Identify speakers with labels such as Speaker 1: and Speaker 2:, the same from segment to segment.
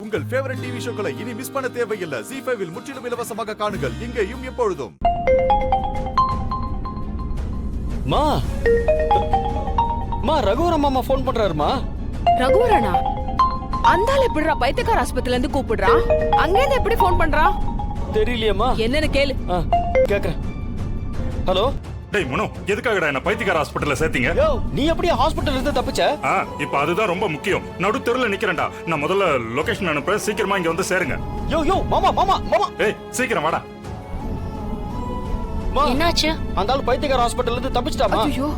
Speaker 1: உங்கள் favourite TV ஷோக்களை இனி miss பண்ண தேவையில்லை. ZEE5 இல் முற்றிலும் இலவசமாக காணுங்கள். இங்கேயும் எப்பொழுதும்.
Speaker 2: மா மா ரகுவரன் மாமா ஃபோன் பண்றாருமா.
Speaker 3: ரகுவரனா? அந்தால எப்படிடா பைத்தியக்கார ஆஸ்பத்திரில இருந்து கூப்பிடுறான்? அங்கேருந்து எப்படி ஃபோன் பண்றான்?
Speaker 2: தெரியலையேம்மா.
Speaker 3: என்னன்னு கேளு.
Speaker 2: கேக்குறேன். ஹலோ.
Speaker 4: டேய் மனோ, எதுக்காகடா என்ன பைத்தியக்கார ஹாஸ்பிடல்ல சேர்த்தீங்க?
Speaker 2: யோ, நீ எப்படியா ஹாஸ்பிடல்ல இருந்து தப்பிச்ச?
Speaker 4: இப்போ அதுதான் ரொம்ப முக்கியம். நடு தெருல நிக்கிறேன்டா. நான் முதல்ல லொகேஷன் அனுப்புறேன். சீக்கிரமா இங்க வந்து சேருங்க.
Speaker 2: யோ யோ மாமா மாமா மாமா.
Speaker 4: ஏய் சீக்கிரம் வாடா.
Speaker 5: என்னாச்சு?
Speaker 2: அந்த ஆளு பைத்தியக்கார ஹாஸ்பிடல்ல இருந்து தப்பிச்சிட்டாமா?
Speaker 3: ஐயோ,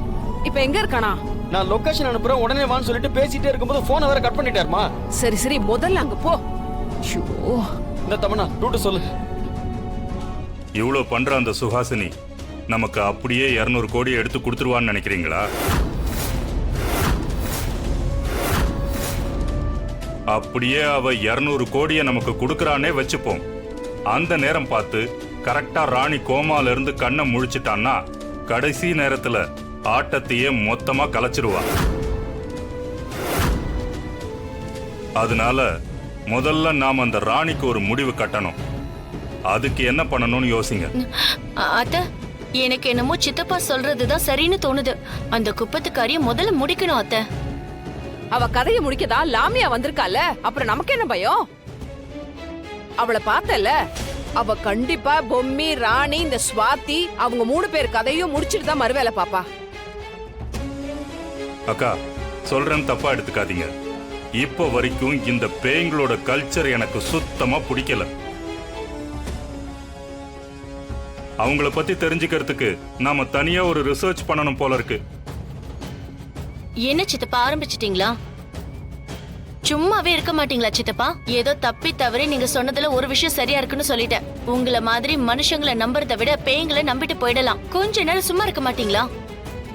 Speaker 3: இப்போ எங்க இருக்கானா?
Speaker 2: நான் லொகேஷன் அனுப்புறேன், உடனே வான்னு சொல்லிட்டு பேசிட்டே இருக்கும்போது போனை வேற கட் பண்ணிட்டாருமா.
Speaker 3: சரி சரி, முதல்ல அங்க போ. ஐயோ,
Speaker 2: இந்த தமனா ரூட் சொல்லு.
Speaker 4: இவ்ளோ பண்ற அந்த சுஹாசினி நமக்கு அப்படியே 200 கோடி எடுத்து கொடுத்துருவான்னு நினைக்கிறீங்களா? அப்படியே அவ 200 கோடியை நமக்கு கொடுக்கறானே வச்சுப்போம். அந்த நேரம் பார்த்து கரெக்டா ராணி கோமால இருந்து கண்ணை முழிச்சிட்டான்னா கடைசி நேரத்துல ஆட்டத்தையே மொத்தமா கலைச்சிருவா. அதனால முதல்ல நாம அந்த ராணிக்கு ஒரு முடிவு கட்டணும். அதுக்கு என்ன பண்ணணும்னு யோசிங்க.
Speaker 5: அத்த, எனக்கு என்னமோ சித்தப்பா சொல்றதுதான் சரின்னு தோணுது. அந்த குப்பத்துக்காரிய முதல்ல முடிக்கணும் அத்த.
Speaker 3: அவ கதையை முடிக்கதா லாமியா வந்திருக்கால, அப்புறம் நமக்கு என்ன பயம்? அவளை பார்த்தல, அவ கண்டிப்பா பொம்மி, ராணி, இந்த ஸ்வாதி அவங்க 3 பேர் கதையும் முடிச்சிட்டு தான் மறுவேலை பாப்பா.
Speaker 4: அக்கா சொல்றேன்னு தப்பா எடுத்துக்காதீங்க. இப்போ வரைக்கும் இந்த பேய்களோட கல்ச்சர் எனக்கு சுத்தமா பிடிக்கல. அவங்கள பத்தி தெரிஞ்சுக்கிறதுக்கு நாம தனியா ஒரு ரிசர்ச் பண்ணணும் போல இருக்கு.
Speaker 5: என்ன சித்தப்பா ஆரம்பிச்சிட்டீங்களா? சும்மாவே இருக்க மாட்டீங்களா சித்தப்பா? ஏதோ தப்பி தவறி நீங்க சொன்னதுல ஒரு விஷயம் சரியா இருக்குன்னு சொல்லிட்டேன். உங்களை மாதிரி மனுஷங்களை நம்புறதை விட பேய்களை நம்பிட்டு போயிடலாம். கொஞ்ச நேரம் சும்மா இருக்க மாட்டீங்களா?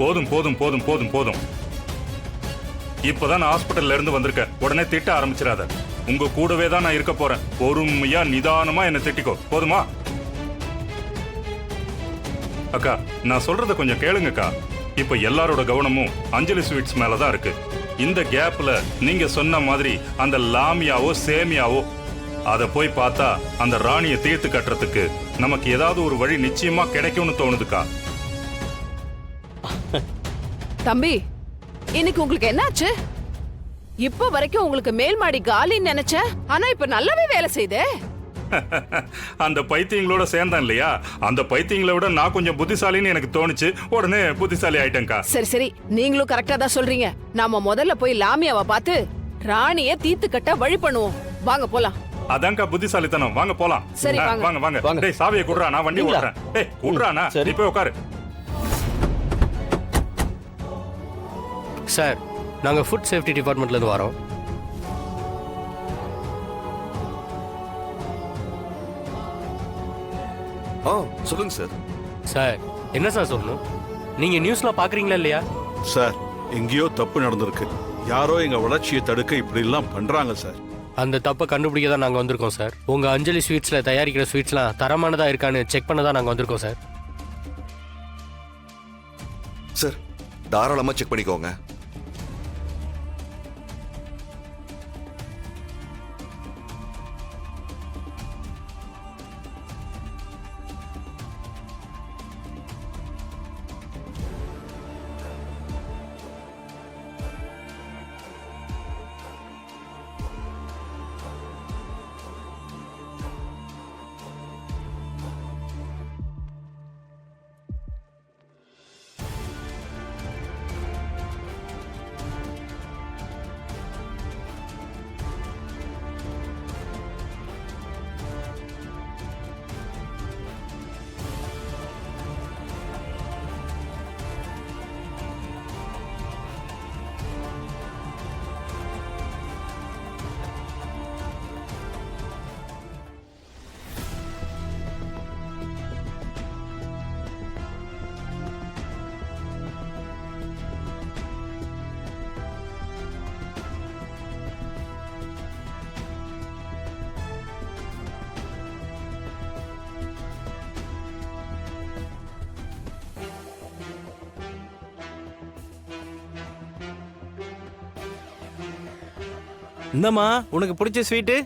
Speaker 4: போதும் போதும் போதும் போதும் போதும். இப்பதான் நான் ஹாஸ்பிட்டல்ல இருந்து வந்திருக்கேன். உடனே திட்ட ஆரம்பிச்சிடாத. உங்க கூடவே தான் நான் இருக்க போறேன். பொறுமையா நிதானமா என்ன திட்டிக்கோ, போதுமா? அக்கா நான் சொல்றத கொஞ்சம் கேளுங்கக்கா. இப்ப எல்லாரோட கவனமும் அஞ்சலி ஸ்வீட்ஸ் மேலதான் இருக்கு. இந்த கேப்ல நீங்க சொன்ன மாதிரி அந்த லாமியாவோ சேமியாவோ அத போய் பார்த்தா அந்த ராணியை தீர்த்து கட்டுறதுக்கு நமக்கு ஏதாவது ஒரு வழி நிச்சயமா கிடைக்கும்னு தோணுதுக்கா.
Speaker 3: தம்பி, இன்னைக்கு உங்களுக்கு என்னாச்சு? இப்ப வரைக்கும் உங்களுக்கு மேல் மாடி காலின்னு நினைச்சேன், ஆனா இப்ப நல்லாவே வேலை செய்தே.
Speaker 4: அந்த பைத்தியங்களோட சேர்ந்தேன் இல்லையா, அந்த பைத்தியங்களை விட நான் கொஞ்சம் புத்திசாலின்னு எனக்கு தோணுச்சு. உடனே புத்திசாலி ஆயிட்டேன்க்கா.
Speaker 3: சரி சரி, நீங்களும் கரெக்டா தான் சொல்றீங்க. நாம முதல்ல போய் லாமியாவை பார்த்து ராணிய தீர்த்து கட்ட வழி பண்ணுவோம். வாங்க போலாம்.
Speaker 4: அதான்க்கா புத்திசாலித்தனம். வாங்க போலாம்.
Speaker 3: சரி வாங்க
Speaker 4: வாங்க வாங்க. டேய் சாவியை குடுறா, நான் வண்டி ஓட்டுறேன். டேய் குடுறானா, நீ போய் உட்காரு.
Speaker 6: சார், நாங்க ஃபுட் சேஃப்டி டிபார்ட்மெண்ட்ல இருந்து வரோம்.
Speaker 1: சொல்லுங்க சார்.
Speaker 6: சார் என்ன சார் சொல்லணும்? நீங்க நியூஸ்ல பாக்குறீங்களா இல்லையா?
Speaker 7: சார், எங்கேயோ தப்பு நடந்திருக்கு. யாரோ எங்க வளர்ச்சியை தடுக்க இப்படி எல்லாம் பண்றாங்க சார்.
Speaker 6: அந்த தப்பை கண்டுபிடிக்க தான் நாங்க வந்திருக்கோம் சார். உங்க அஞ்சலி ஸ்வீட்ஸ்ல தயாரிக்கிற ஸ்வீட்ஸ்லாம் தரமானதா இருக்கான்னு செக் பண்ண தான் நாங்க வந்திருக்கோம் சார்.
Speaker 8: சார் தாராளமா செக் பண்ணிக்கோங்க.
Speaker 9: இந்தம்மா உனக்கு பிடிச்ச ஸ்வீட்டு.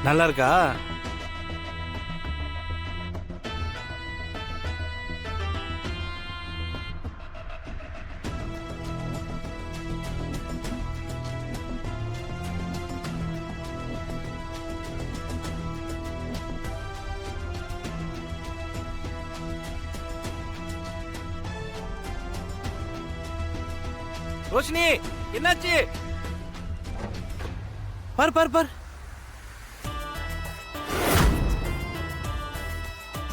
Speaker 9: நல்லா இருக்கா? ரோஷினி, என்னாச்சு? பார்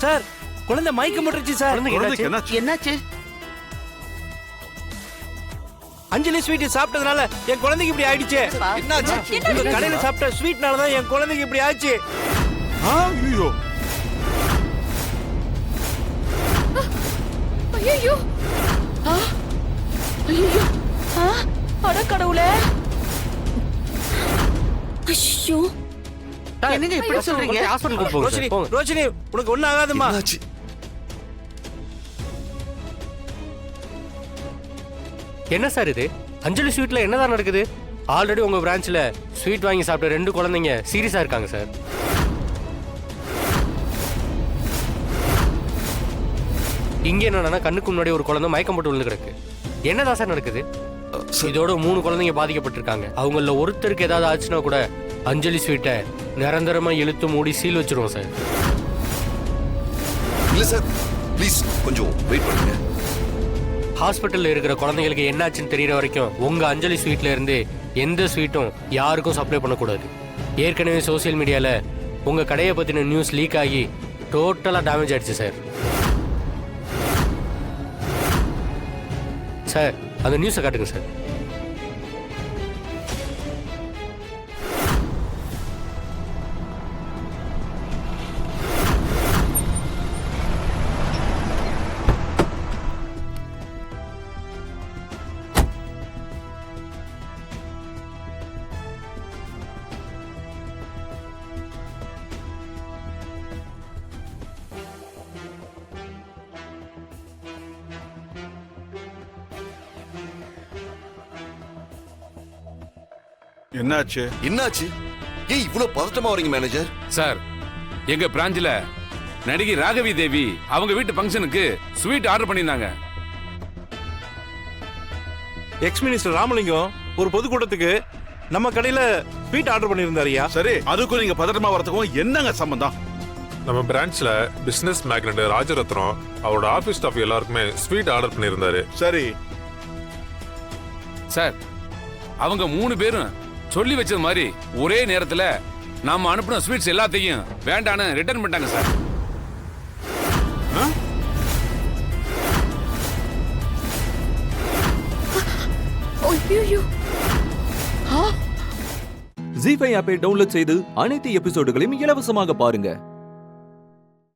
Speaker 9: சார், குழந்தை மயக்கம் போட்டுருச்சு சார்.
Speaker 7: குழந்தைக்கு என்னாச்சு?
Speaker 9: என்னாச்சு? அஞ்சலி ஸ்வீட் சாப்பிட்டதுனால என் குழந்தைக்கு இப்படி ஆயிடுச்சு. என்னாச்சு? உங்க கடையில சாப்பிட்ட ஸ்வீட்னால தான் என் குழந்தைக்கு இப்படி ஆச்சு.
Speaker 7: ஐயோ,
Speaker 3: ஐயோ ஐயோ அட கடவுளே!
Speaker 5: ஐயோ,
Speaker 9: என்னங்க இப்படி சொல்றீங்க?
Speaker 6: ஹாஸ்பிட்டலுக்கு போங்க
Speaker 9: ரோஷினி,
Speaker 6: சார், போங்க.
Speaker 9: ரோஷினி, உனக்கு ஒண்ணும் ஆகாதுமா.
Speaker 8: என்னாச்சு?
Speaker 6: என்ன சார் இது? அஞ்சலி ஸ்வீட்ல என்னதான் நடக்குது? ஆல்ரெடி உங்க பிரான்ச்ல ஸ்வீட் வாங்கி சாப்பிட்ட 2 குழந்தைங்க சீரியஸா இருக்காங்க சார். இங்க என்னன்னா கண்ணுக்கு முன்னாடி ஒரு குழந்தை மயக்கம் போட்டு விழுந்து கிடக்கு. என்னதான் சார் நடக்குது? இதோட 3 குழந்தைங்க பாதிக்கப்பட்டிருக்காங்க. அவங்கள ஒருத்தருக்கு ஏதாவது ஆச்சுன்னா கூட அஞ்சலி ஸ்வீட்டை நிரந்தரமா இழுத்து மூடி சீல் வச்சிருவோம் சார்.
Speaker 8: இல்ல சார், ப்ளீஸ் கொஞ்சம் வெயிட் பண்ணுங்க.
Speaker 6: ஹாஸ்பிட்டல்ல இருக்கிற குழந்தைங்களுக்கு என்னாச்சுன்னு தெரியற வரைக்கும் உங்க அஞ்சலி ஸ்வீட்ல இருந்து எந்த ஸ்வீட்டும் யாருக்கும் சப்ளை பண்ணக்கூடாது. ஏற்கனவே சோசியல் மீடியால உங்க கடையை பத்தின நியூஸ் லீக் ஆகி டோட்டலா டேமேஜ் ஆயிடுச்சு சார். சார், அந்த நியூஸை காட்டுங்க சார்.
Speaker 7: என்னாச்சு?
Speaker 8: என்னாச்சு? ஏன் இவ்வளவு பதட்டமா வரீங்க மேனேஜர்?
Speaker 10: சார், எங்க பிரான்ச்ல நடிகை ராகவி தேவி அவங்க வீட்டு ஃபங்க்ஷனுக்கு ஸ்வீட் ஆர்டர் பண்ணிருந்தாங்க.
Speaker 9: எக்ஸ் மினிஸ்டர் ராமலிங்கம் ஒரு பொதுக்கூட்டத்துக்கு நம்ம கடையில ஸ்வீட் ஆர்டர் பண்ணியிருந்தாருயா.
Speaker 7: சரி, அதுக்கும் நீங்க பதட்டமா வரதுக்கும் என்னங்க சம்பந்தம்?
Speaker 11: நம்ம பிரான்ச்ல பிசினஸ் மேக்னட் ராஜரத்னம் அவரோட ஆபீஸ் ஸ்டாஃப் எல்லாருக்குமே ஸ்வீட் ஆர்டர் பண்ணியிருந்தாரு.
Speaker 7: சரி
Speaker 10: சார், அவங்க 3 பேரும் சொல்லி வச்சது மாதிரி ஒரே நேரத்துல நாம அனுப்பின ஸ்வீட்ஸ் எல்லாத்தையும் வேண்டான்னு ரிட்டர்ன் பண்ணிட்டாங்க சார்.
Speaker 3: ஐயோ!
Speaker 12: ஜீ5 ஆப்பை டவுன்லோட் செய்து அனைத்து எபிசோடுகளையும் இலவசமாக பாருங்க.